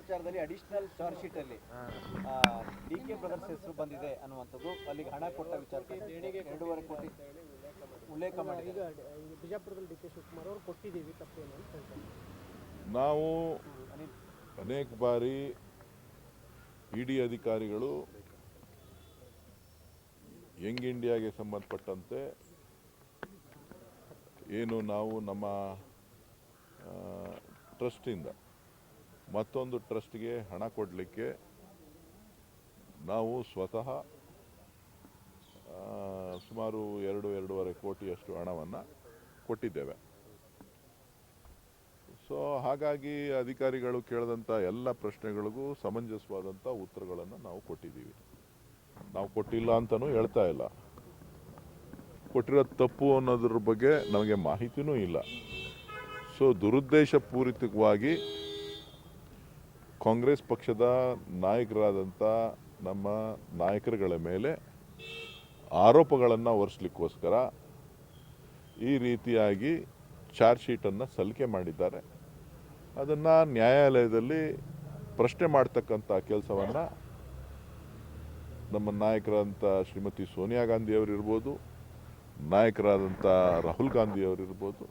ವಿಚಾರದಲ್ಲಿ additional charge sheet ಅಲ್ಲಿ DK brothers ಹೆಸರು ಬಂದಿದೆ ಅನ್ನುವಂಥದ್ದು, ಅಲ್ಲಿಗೆ ಹಣ ಕೊಟ್ಟ ವಿಚಾರಕ್ಕೆ 2.5 ಕೋಟಿ ಉಲ್ಲೇಖ ಮಾಡಿ. ಈಗ ಬಿಜಾಪುರದಲ್ಲಿ ಡಿ ಕೆ ಶಿವಕುಮಾರ್ ಅವರು ಕೊಟ್ಟಿದ್ದೀವಿ, ತಪ್ಪೇನು ಅಂತ ಹೇಳ್ತಾರೆ. ನಾವು ಅನೇಕ ಬಾರಿ ಇಡಿ ಅಧಿಕಾರಿಗಳು ಯಂಗ್ ಇಂಡಿಯಾಗೆ ಸಂಬಂಧಪಟ್ಟಂತೆ ಏನು ನಾವು ನಮ್ಮ ಟ್ರಸ್ಟಿಂದ ಮತ್ತೊಂದು ಟ್ರಸ್ಟ್ಗೆ ಹಣ ಕೊಡಲಿಕ್ಕೆ ನಾವು ಸ್ವತಃ ಸುಮಾರು 2-2.5 ಕೋಟಿಯಷ್ಟು ಹಣವನ್ನು ಕೊಟ್ಟಿದ್ದೇವೆ. ಸೊ ಹಾಗಾಗಿ ಅಧಿಕಾರಿಗಳು ಕೇಳಿದಂಥ ಎಲ್ಲ ಪ್ರಶ್ನೆಗಳಿಗೂ ಸಮಂಜಸವಾದಂಥ ಉತ್ತರಗಳನ್ನು ನಾವು ಕೊಟ್ಟಿದ್ದೀವಿ. ನಾವು ಕೊಟ್ಟಿಲ್ಲ ಅಂತಲೂ ಹೇಳ್ತಾ ಇಲ್ಲ, ಕೊಟ್ಟಿರೋದು ತಪ್ಪು ಅನ್ನೋದ್ರ ಬಗ್ಗೆ ನಮಗೆ ಮಾಹಿತಿನೂ ಇಲ್ಲ. ಸೊ ದುರುದ್ದೇಶಪೂರಿತವಾಗಿ ಕಾಂಗ್ರೆಸ್ ಪಕ್ಷದ ನಾಯಕರಾದಂಥ ನಮ್ಮ ನಾಯಕರುಗಳ ಮೇಲೆ ಆರೋಪಗಳನ್ನು ಹೊರಿಸಲಿಕ್ಕೋಸ್ಕರ ಈ ರೀತಿಯಾಗಿ ಚಾರ್ಜ್ ಶೀಟನ್ನು ಸಲ್ಲಿಕೆ ಮಾಡಿದ್ದಾರೆ. ಅದನ್ನು ನ್ಯಾಯಾಲಯದಲ್ಲಿ ಪ್ರಶ್ನೆ ಮಾಡ್ತಕ್ಕಂಥ ಕೆಲಸವನ್ನು ನಮ್ಮ ನಾಯಕರಾದಂಥ ಶ್ರೀಮತಿ ಸೋನಿಯಾ ಗಾಂಧಿಯವರಿರ್ಬೋದು, ನಾಯಕರಾದಂಥ ರಾಹುಲ್ ಗಾಂಧಿಯವರಿರ್ಬೋದು,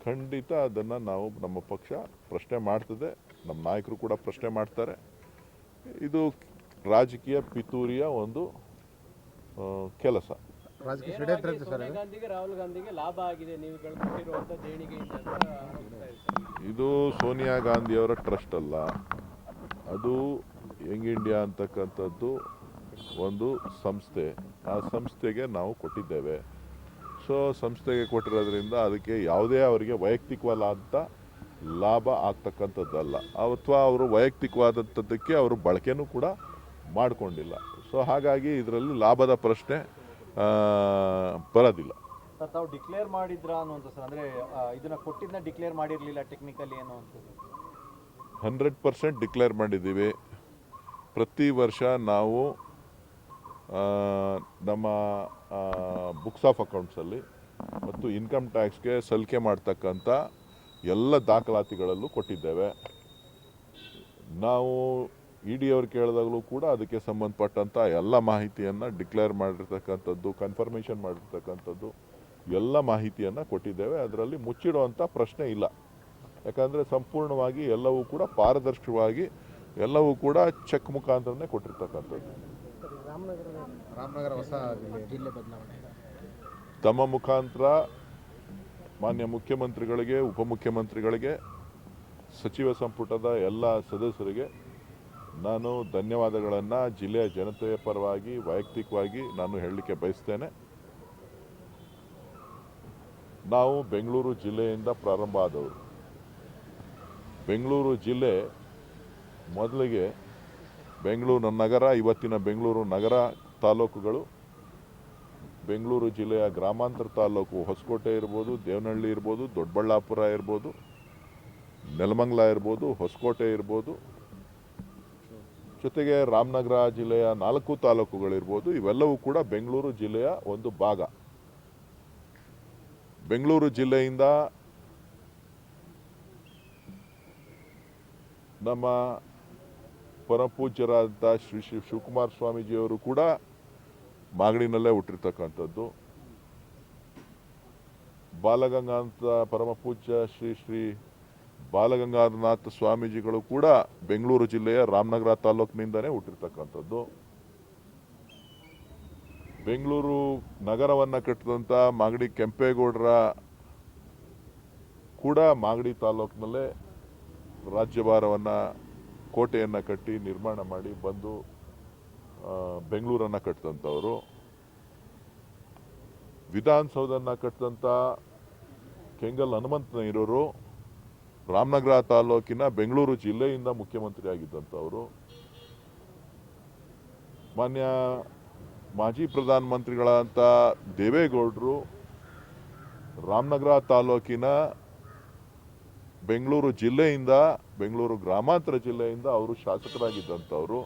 ಖಂಡಿತ ಅದನ್ನು ನಾವು ನಮ್ಮ ಪಕ್ಷ ಪ್ರಶ್ನೆ ಮಾಡ್ತದೆ, ನಮ್ಮ ನಾಯಕರು ಕೂಡ ಪ್ರಶ್ನೆ ಮಾಡ್ತಾರೆ. ಇದು ರಾಜಕೀಯ ಪಿತೂರಿಯ ಒಂದು ಕೆಲಸ. ರಾಹುಲ್ ಗಾಂಧಿಗೆ ಲಾಭ ಆಗಿದೆ ನೀವು ಕೊಟ್ಟಿರುವಂತ ದೇಣಿಗೆಯಿಂದ. ಇದು ಸೋನಿಯಾ ಗಾಂಧಿಯವರ ಟ್ರಸ್ಟ್ ಅಲ್ಲ, ಅದು ಯಂಗ್ ಇಂಡಿಯಾ ಅಂತಕ್ಕಂಥದ್ದು ಒಂದು ಸಂಸ್ಥೆ. ಆ ಸಂಸ್ಥೆಗೆ ನಾವು ಕೊಟ್ಟಿದ್ದೇವೆ. ಸೊ ಸಂಸ್ಥೆಗೆ ಕೊಟ್ಟಿರೋದ್ರಿಂದ ಅದಕ್ಕೆ ಯಾವುದೇ ಅವರಿಗೆ ವೈಯಕ್ತಿಕವಾದಂಥ ಲಾಭ ಆಗ್ತಕ್ಕಂಥದ್ದಲ್ಲ, ಅಥವಾ ಅವರು ವೈಯಕ್ತಿಕವಾದಂಥದ್ದಕ್ಕೆ ಅವರು ಬಳಕೆನೂ ಕೂಡ ಮಾಡಿಕೊಂಡಿಲ್ಲ. ಸೊ ಹಾಗಾಗಿ ಇದರಲ್ಲಿ ಲಾಭದ ಪ್ರಶ್ನೆ ಬರೋದಿಲ್ಲ. ಸರ್, ತಾವು ಡಿಕ್ಲೇರ್ ಮಾಡಿದ್ರಾ ಅನ್ನುವಂಥ ಸರ್, ಅಂದರೆ ಇದನ್ನು ಕೊಟ್ಟಿದ್ದನ್ನ ಡಿಕ್ಲೇರ್ ಮಾಡಿರಲಿಲ್ಲ ಟೆಕ್ನಿಕಲಿ ಏನು ಅಂತ? 100% ಡಿಕ್ಲೇರ್ ಮಾಡಿದ್ದೀವಿ. ಪ್ರತಿ ವರ್ಷ ನಾವು ನಮ್ಮ ಬುಕ್ಸ್ ಆಫ್ ಅಕೌಂಟ್ಸಲ್ಲಿ ಮತ್ತು ಇನ್ಕಮ್ ಟ್ಯಾಕ್ಸ್ಗೆ ಸಲ್ಲಿಕೆ ಮಾಡ್ತಕ್ಕಂಥ ಎಲ್ಲ ದಾಖಲಾತಿಗಳಲ್ಲೂ ಕೊಟ್ಟಿದ್ದೇವೆ. ನಾವು ಇ ಡಿ ಅವ್ರು ಕೇಳಿದಾಗಲೂ ಕೂಡ ಅದಕ್ಕೆ ಸಂಬಂಧಪಟ್ಟಂಥ ಎಲ್ಲ ಮಾಹಿತಿಯನ್ನು ಡಿಕ್ಲೇರ್ ಮಾಡಿರ್ತಕ್ಕಂಥದ್ದು, ಕನ್ಫರ್ಮೇಷನ್ ಮಾಡಿರ್ತಕ್ಕಂಥದ್ದು ಎಲ್ಲ ಮಾಹಿತಿಯನ್ನು ಕೊಟ್ಟಿದ್ದೇವೆ. ಅದರಲ್ಲಿ ಮುಚ್ಚಿಡುವಂಥ ಪ್ರಶ್ನೆ ಇಲ್ಲ. ಯಾಕಂದರೆ ಸಂಪೂರ್ಣವಾಗಿ ಎಲ್ಲವೂ ಕೂಡ ಪಾರದರ್ಶಕವಾಗಿ ಎಲ್ಲವೂ ಕೂಡ ಚೆಕ್ ಮುಖಾಂತರನೇ ಕೊಟ್ಟಿರ್ತಕ್ಕಂಥದ್ದು. ರಾಮನಗರ ಹೊಸ ಜಿಲ್ಲೆ ಬದಲಾವಣೆ ತಮ್ಮ ಮುಖಾಂತರ ಮಾನ್ಯ ಮುಖ್ಯಮಂತ್ರಿಗಳಿಗೆ, ಉಪಮುಖ್ಯಮಂತ್ರಿಗಳಿಗೆ, ಸಚಿವ ಸಂಪುಟದ ಎಲ್ಲ ಸದಸ್ಯರಿಗೆ ನಾನು ಧನ್ಯವಾದಗಳನ್ನು ಜಿಲ್ಲೆಯ ಜನತೆಯ ಪರವಾಗಿ ವೈಯಕ್ತಿಕವಾಗಿ ನಾನು ಹೇಳಲಿಕ್ಕೆ ಬಯಸ್ತೇನೆ. ನಾವು ಬೆಂಗಳೂರು ಜಿಲ್ಲೆಯಿಂದ ಪ್ರಾರಂಭ ಆದವರು. ಬೆಂಗಳೂರು ಜಿಲ್ಲೆ ಮೊದಲಿಗೆ ಬೆಂಗಳೂರು ನಗರ, ಇವತ್ತಿನ ಬೆಂಗಳೂರು ನಗರ ತಾಲೂಕುಗಳು, ಬೆಂಗಳೂರು ಜಿಲ್ಲೆಯ ಗ್ರಾಮಾಂತರ ತಾಲೂಕು ಹೊಸಕೋಟೆ ಇರ್ಬೋದು, ದೇವನಹಳ್ಳಿ ಇರ್ಬೋದು, ದೊಡ್ಡಬಳ್ಳಾಪುರ ಇರ್ಬೋದು, ನೆಲಮಂಗಲ ಇರ್ಬೋದು, ಹೊಸಕೋಟೆ ಇರ್ಬೋದು, ಜೊತೆಗೆ ರಾಮನಗರ ಜಿಲ್ಲೆಯ 4 ತಾಲೂಕುಗಳಿರ್ಬೋದು, ಇವೆಲ್ಲವೂ ಕೂಡ ಬೆಂಗಳೂರು ಜಿಲ್ಲೆಯ ಒಂದು ಭಾಗ. ಬೆಂಗಳೂರು ಜಿಲ್ಲೆಯಿಂದ ನಮ್ಮ ಪರಮಪೂಜ್ಯರಾದ ಶ್ರೀ ಶಿವಕುಮಾರ ಸ್ವಾಮೀಜಿಯವರು ಕೂಡ ಮಾಗಡಿನಲ್ಲೇ ಹುಟ್ಟಿರ್ತಕ್ಕಂಥದ್ದು. ಬಾಲಗಂಗಾಧರ ಪರಮಪೂಜ್ಯ ಶ್ರೀ ಬಾಲಗಂಗಾಧರನಾಥ ಸ್ವಾಮೀಜಿಗಳು ಕೂಡ ಬೆಂಗಳೂರು ಜಿಲ್ಲೆಯ ರಾಮನಗರ ತಾಲೂಕಿನಿಂದನೇ ಹುಟ್ಟಿರ್ತಕ್ಕಂಥದ್ದು. ಬೆಂಗಳೂರು ನಗರವನ್ನು ಕಟ್ಟಿದಂಥ ಮಾಗಡಿ ಕೆಂಪೇಗೌಡರ ಕೂಡ ಮಾಗಡಿ ತಾಲೂಕಿನಲ್ಲೇ ರಾಜ್ಯಭಾರವನ್ನು, ಕೋಟೆಯನ್ನು ಕಟ್ಟಿ ನಿರ್ಮಾಣ ಮಾಡಿ ಬಂದು ಬೆಂಗಳೂರನ್ನು ಕಟ್ಟಿದಂಥವರು. ವಿಧಾನಸೌಧವನ್ನು ಕಟ್ಟಿದಂಥ ಕೆಂಗಲ್ ಹನುಮಂತನಯ್ಯನವರು ರಾಮನಗರ ತಾಲೂಕಿನ ಬೆಂಗಳೂರು ಜಿಲ್ಲೆಯಿಂದ ಮುಖ್ಯಮಂತ್ರಿ ಆಗಿದ್ದಂಥವರು. ಮಾನ್ಯ ಮಾಜಿ ಪ್ರಧಾನಮಂತ್ರಿಗಳಾದಂಥ ದೇವೇಗೌಡರು ರಾಮನಗರ ತಾಲೂಕಿನ ಬೆಂಗಳೂರು ಜಿಲ್ಲೆಯಿಂದ, ಬೆಂಗಳೂರು ಗ್ರಾಮಾಂತರ ಜಿಲ್ಲೆಯಿಂದ ಅವರು ಶಾಸಕರಾಗಿದ್ದಂಥವರು.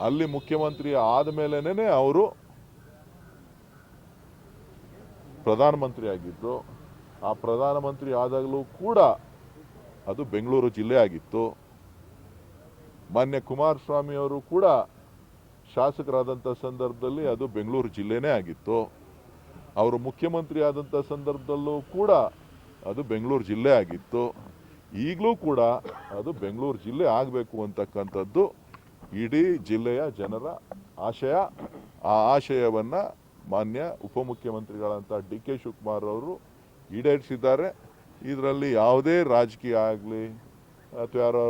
ಅಲ್ಲಿ ಮುಖ್ಯಮಂತ್ರಿ ಆದ ಮೇಲೇನೆ ಅವರು ಪ್ರಧಾನಮಂತ್ರಿ ಆಗಿದ್ದು. ಆ ಪ್ರಧಾನಮಂತ್ರಿ ಆದಾಗಲೂ ಕೂಡ ಅದು ಬೆಂಗಳೂರು ಜಿಲ್ಲೆ ಆಗಿತ್ತು. ಮಾನ್ಯ ಕುಮಾರಸ್ವಾಮಿ ಅವರು ಕೂಡ ಶಾಸಕರಾದಂಥ ಸಂದರ್ಭದಲ್ಲಿ ಅದು ಬೆಂಗಳೂರು ಜಿಲ್ಲೆನೇ ಆಗಿತ್ತು. ಅವರು ಮುಖ್ಯಮಂತ್ರಿ ಆದಂಥ ಸಂದರ್ಭದಲ್ಲೂ ಕೂಡ ಅದು ಬೆಂಗಳೂರು ಜಿಲ್ಲೆ ಆಗಿತ್ತು. ಈಗಲೂ ಕೂಡ ಅದು ಬೆಂಗಳೂರು ಜಿಲ್ಲೆ ಆಗಬೇಕು ಅಂತಕ್ಕಂಥದ್ದು ಇಡೀ ಜಿಲ್ಲೆಯ ಜನರ ಆಶಯ. ಆ ಆಶಯವನ್ನು ಮಾನ್ಯ ಉಪಮುಖ್ಯಮಂತ್ರಿಗಳಂತ ಡಿ ಕೆ ಶಿವಕುಮಾರ್ ಅವರು ಈಡೇರಿಸಿದ್ದಾರೆ. ಇದರಲ್ಲಿ ಯಾವುದೇ ರಾಜಕೀಯ ಆಗಲಿ ಅಥವಾ ಯಾರೋ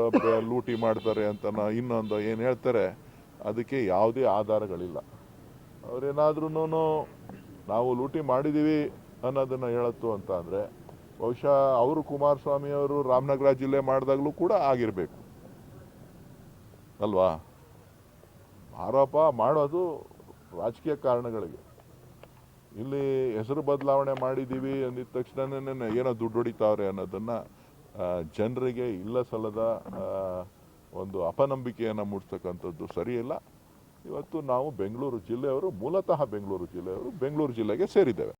ಲೂಟಿ ಮಾಡ್ತಾರೆ ಅಂತ ಇನ್ನೊಂದು ಏನು ಹೇಳ್ತಾರೆ, ಅದಕ್ಕೆ ಯಾವುದೇ ಆಧಾರಗಳಿಲ್ಲ. ಅವರೇನಾದ್ರೂ ನಾವು ಲೂಟಿ ಮಾಡಿದ್ದೀವಿ ಅನ್ನೋದನ್ನು ಹೇಳತ್ತು ಅಂತ ಅಂದರೆ ಬಹುಶಃ ಅವರು ಕುಮಾರಸ್ವಾಮಿ ಅವರು ರಾಮನಗರ ಜಿಲ್ಲೆ ಮಾಡಿದಾಗಲೂ ಕೂಡ ಆಗಿರಬೇಕು ಅಲ್ವಾ. ಆರೋಪ ಮಾಡೋದು ರಾಜಕೀಯ ಕಾರಣಗಳಿಗೆ. ಇಲ್ಲಿ ಹೆಸರು ಬದಲಾವಣೆ ಮಾಡಿದ್ದೀವಿ ಅಂದಿದ ತಕ್ಷಣನೇ ಏನೋ ದುಡ್ಡು ಹೊಡಿತಾವ್ರೆ ಅನ್ನೋದನ್ನು ಜನರಿಗೆ ಇಲ್ಲ ಸಲ್ಲದ ಒಂದು ಅಪನಂಬಿಕೆಯನ್ನು ಮೂಡಿಸ್ತಕ್ಕಂಥದ್ದು ಸರಿಯಿಲ್ಲ. ಇವತ್ತು ನಾವು ಬೆಂಗಳೂರು ಜಿಲ್ಲೆಯವರು, ಮೂಲತಃ ಬೆಂಗಳೂರು ಜಿಲ್ಲೆಯವರು, ಬೆಂಗಳೂರು ಜಿಲ್ಲೆಗೆ ಸೇರಿದ್ದೇವೆ.